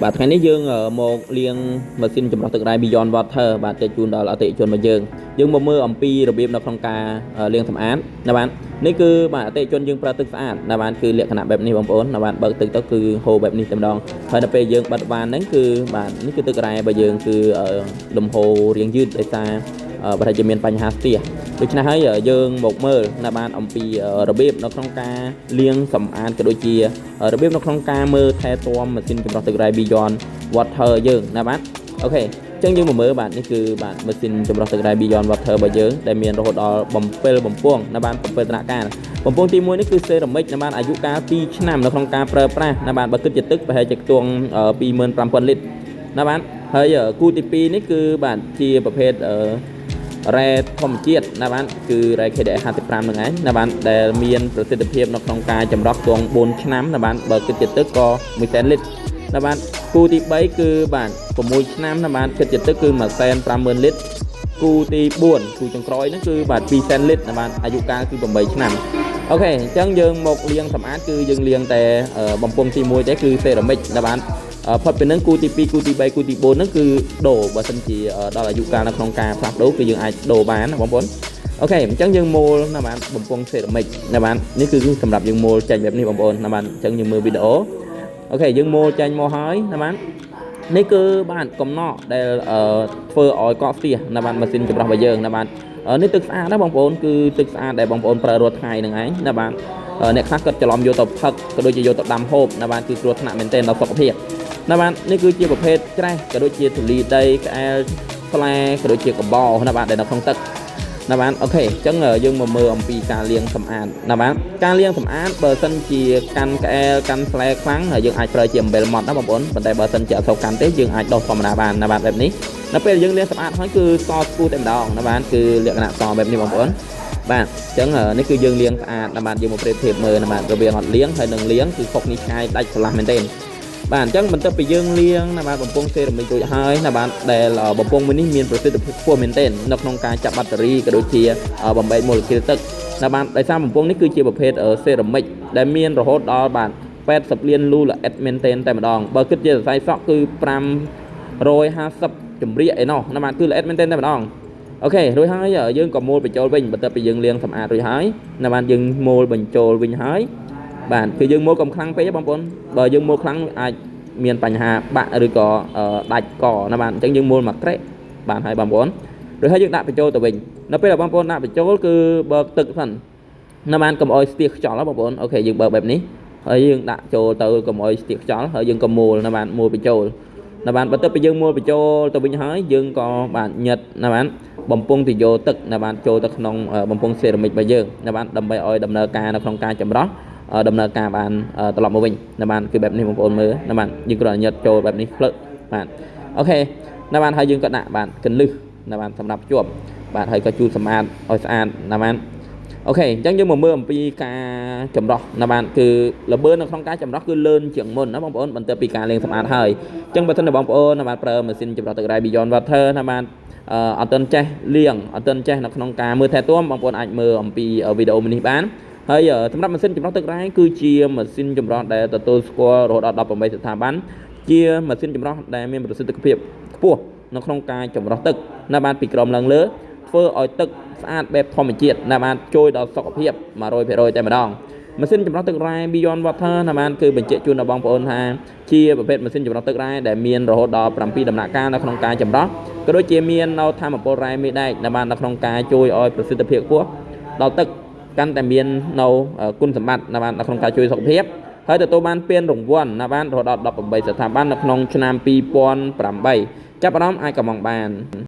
បាទថ្ងៃនេះយើងមកលាងម៉ាស៊ីនចម្រោះទឹករ៉ែ Beyond Water បាទចែកជូនដល់អតិថិជនរបស់យើងមកមើលអំពីរបៀបនៅក្នុងការលាងសម្អាតណាបាទនេះគឺបាទអតិថិជនយើងប្រើទឹកស្អាតណាបាទគឺលក្ខណៈបែបនេះបងប្អូនណាបាទបើកទឹកទៅគឺហូរបែបនេះតែម្ដងហើយដល់ពេលយើងបិទវ៉ានហ្នឹងគឺបាទនេះគឺទឹករ៉ែរបស់យើងគឺលំហូររាងយឺតដោយសារប្រហែលជាមានបញ្ហាស្ទះដូច្នេះហើយយើងមកមើលណាបាទអំពីរបៀបនៅក្នុងការលាងសម្អាតក៏ដូចជារបៀបនៅក្នុងការមើលថែទាំម៉ាស៊ីនចម្រោះទឹករ៉ែ Beyond Water យើងណាបាទអូខេអញ្ចឹងយើងមកមើលបាទនេះគឺបាទម៉ាស៊ីនចម្រោះទឹករ៉ែ Beyond Water របស់យើងដែលមានរហូតដល់7បំពង់ណាបាទ7ដំណាក់កាលបំពង់ទី1នេះគឺសេរ៉ាមិកណាបាទអាយុកាល2ឆ្នាំនៅក្នុងការប្រើប្រាស់ណាបាទបើគិតជាទឹកប្រហែលជាខ្ទង់25,000 លីត្រណាបាទហើយគូទី2នេះគឺបាទជាប្រភេទរ៉ែធម្មជាតិណាបាទគឺរ៉ែ KDS 55ហ្នឹងឯងណាបាទដែលមានប្រសិទ្ធភាពនៅក្នុងការចម្រោះខ្ទង់4ឆ្នាំណាបាទបើគិតជាទឹកក៏100,000 លីត្រណាបាទគូទី3គឺបាទ6ឆ្នាំណាបាទគិតជាទឹកគឺ150,000 លីត្រគូទី4គូចុងក្រោយហ្នឹងគឺបាទ200,000 លីត្រណាបាទអាយុកាលគឺ8ឆ្នាំអូខេអញ្ចឹងយើងមកលាងសម្អាតគឺយើងលាងតែបំពង់ទី1ទេគឺសេរ៉ាមិកណាបាទផុតពីនឹងគូទី2គូទី3គូទី4ហ្នឹងគឺដូរបើសិនជាដល់អាយុកាលនៅក្នុងការផ្លាស់ប្ដូរគឺយើងអាចដូរបានណាបងប្អូនអូខេអញ្ចឹងយើងម៉ូលណាបាទបំពង់សេរ៉ាមិកណាបាទនេះគឺសម្រាប់យើងម៉ូលចេញបែបនេះបងប្អូនណាបាទអញ្ចឹងយើងមើលវីដេអូអូខេយើងម៉ូលចេញមកហើយណាបាទនេះគឺបាទកំណក់ដែលធ្វើឲ្យកកស្ទះណាបាទម៉ាស៊ីនចម្រោះរបស់យើងណាបាទនេះទឹកស្អាតណាបងប្អូនគឺទឹកស្អាតដែលបងប្អូនប្រើរាល់ថ្ងៃហ្នឹងឯងណាបាទអ្នកខ្លះគាត់ច្រឡំយកទៅផឹកក៏ដូចជាយកទៅដាំហូបណាបាទគឺគ្រោះថ្នាក់មែនទែនដល់សុខភាពណាបាទនេះគឺជាប្រភេទច្រេះក៏ដូចជាធូលីដីក្អែលផ្លែក៏ដូចជាកបោណាបាទដែលនៅក្នុងទឹកណាបាទអូខេអញ្ចឹងយើងមកមើលអំពីការលាងសម្អាតណាបាទការលាងសម្អាតបើសិនជាកាន់ក្អែលកាន់ផ្លែខ្លាំងយើងអាចប្រើជាអំបិលម៉ត់ណាបងប្អូនប៉ុន្តែបើសិនជាអត់សូវកាន់ទេយើងអាចដុសធម្មតាបានណាបាទបែបនេះនៅពេលយើងលាងសម្អាតហើយគឺសស្គូតែម្ដងណាបាទគឺលក្ខណៈសបែបនេះបងប្អូនបាទអញ្ចឹងនេះគឺយើងលាងស្អាតណាបាទយើងមកប្រៀបធៀបមើលណាបាទរវាងអត់លាងហើយនឹងលាងគឺខុសគ្នាឆ្ងាយដាច់ស្រឡះមែនទេបាទអញ្ចឹងបន្ទាប់ពីយើងលាងណាបាទបំពង់សេរ៉ាមិករួចហើយណាបាទដែលបំពង់មួយនេះមានប្រសិទ្ធភាពខ្ពស់មែនទែននៅក្នុងការចាប់បាក់តេរីក៏ដូចជាបំបែកម៉ូលេគុលទឹកណាបាទដោយសារបំពង់នេះគឺជាប្រភេទសេរ៉ាមិកដែលមានរហូតដល់បាទ80លានលូល្អិតមែនទែនតែម្ដងបើគិតជាសរសៃសក់គឺ550ចម្រៀកឯណោះណាបាទគឺល្អិតមែនទែនតែម្ដងអូខេរួចហើយយើងក៏ម៉ូលបញ្ចូលវិញបន្ទាប់ពីយើងលាងសម្អាតរួចហើយណាបាទយើងម៉ូលបញ្ចូលវិញហើយបាទគឺយើងម៉ូលកុំខ្លាំងពេកទេបងប្អូនបើយើងម៉ូលខ្លាំងអាចមានបញ្ហាបាក់ឬក៏ដាច់កណាបាទអញ្ចឹងយើងម៉ូលមកក្រេបាទហើយបងប្អូនរួចហើយយើងដាក់បញ្ចូលទៅវិញនៅពេលដែលបងប្អូនដាក់បញ្ចូលគឺបើកទឹកសិនណាបាទកុំអោយស្ទះខ្យល់ណាបងប្អូនអូខេយើងបើកបែបនេះហើយយើងដាក់ចូលទៅកុំអោយស្ទះខ្យល់ហើយយើងក៏ម៉ូលណាបាទម៉ូលបញ្ចូលណាបាទបន្ទាប់ពីយើងម៉ូលបញ្ចូលទៅវិញហើយយើងក៏បាទញឹកណាបាទបំពង់ទៅយកទឹកណាបាទចូលទៅក្នុងបំពង់សេរ៉ាមិករបស់យើងណាបាទដើម្បីឲ្យដំណើរការនៅក្នុងការចម្រោះដំណើរការបានត្រឡប់មកវិញណាបាទគឺបែបនេះបងប្អូនមើលណាបាទយើងគ្រាន់តែញឹកចូលបែបនេះភ្លឹកបាទអូខេណាបាទហើយយើងក៏ដាក់បាទកន្លឹះណាបាទសម្រាប់ភ្ជាប់បាទហើយក៏ជូតសម្អាតឲ្យស្អាតណាបាទអូខេអញ្ចឹងយើងមកមើលអំពីការចម្រោះណាបាទគឺល្បឿននៅក្នុងការចម្រោះគឺលឿនជាងមុនណាបងប្អូនបន្ទាប់ពីការលាងសម្អាតហើយអញ្ចឹងបើសិនជាបងប្អូនណាបាទប្រើម៉ាស៊ីនចម្រោះទឹករ៉ែ Beyond Water ណាបាទអត់ទាន់ចេះលាងអត់ទាន់ចេះនៅក្នុងការមើលថែទាំបងប្អូនអាចមើលអំពីវីដេអូនេះបានហើយសម្រាប់ម៉ាស៊ីនចម្រោះទឹករ៉ែគឺជាម៉ាស៊ីនចម្រោះដែលទទួលស្គាល់រហូតដល់18ស្ថាប័នជាម៉ាស៊ីនចម្រោះដែលមានប្រសិទ្ធភាពខ្ពស់នៅក្នុងការចម្រោះទឹកណាបាទពីក្រោមឡើងលើធ្វើឲ្យទឹកស្អាតបែបធម្មជាតិណាបាទជួយដល់សុខភាព 100% តែម្ដងម៉ាស៊ីនចម្រោះទឹករ៉ែ Beyond Water ណាបាទគឺបញ្ជាក់ជូនដល់បងប្អូនថាជាប្រភេទម៉ាស៊ីនចម្រោះទឹករ៉ែដែលមានរហូតដល់7ដំណាក់កាលនៅក្នុងការចម្រោះក៏ដូចជាមាននៅថាមពលរ៉ែមេដែកណាបាទនៅក្នុងការជួយឲ្យប្រសិទ្ធភាពខ្ពស់ដល់ទឹកកាន់តែមាននៅគុណសម្បត្តិណាបាទនៅក្នុងការជួយសុខភាពហើយទទួលបានពានរង្វាន់ណាបាទរហូតដល់18ស្ថាប័ននៅក្នុងឆ្នាំ2008ចាប់អារម្មណ៍អាចកម្មង់បាន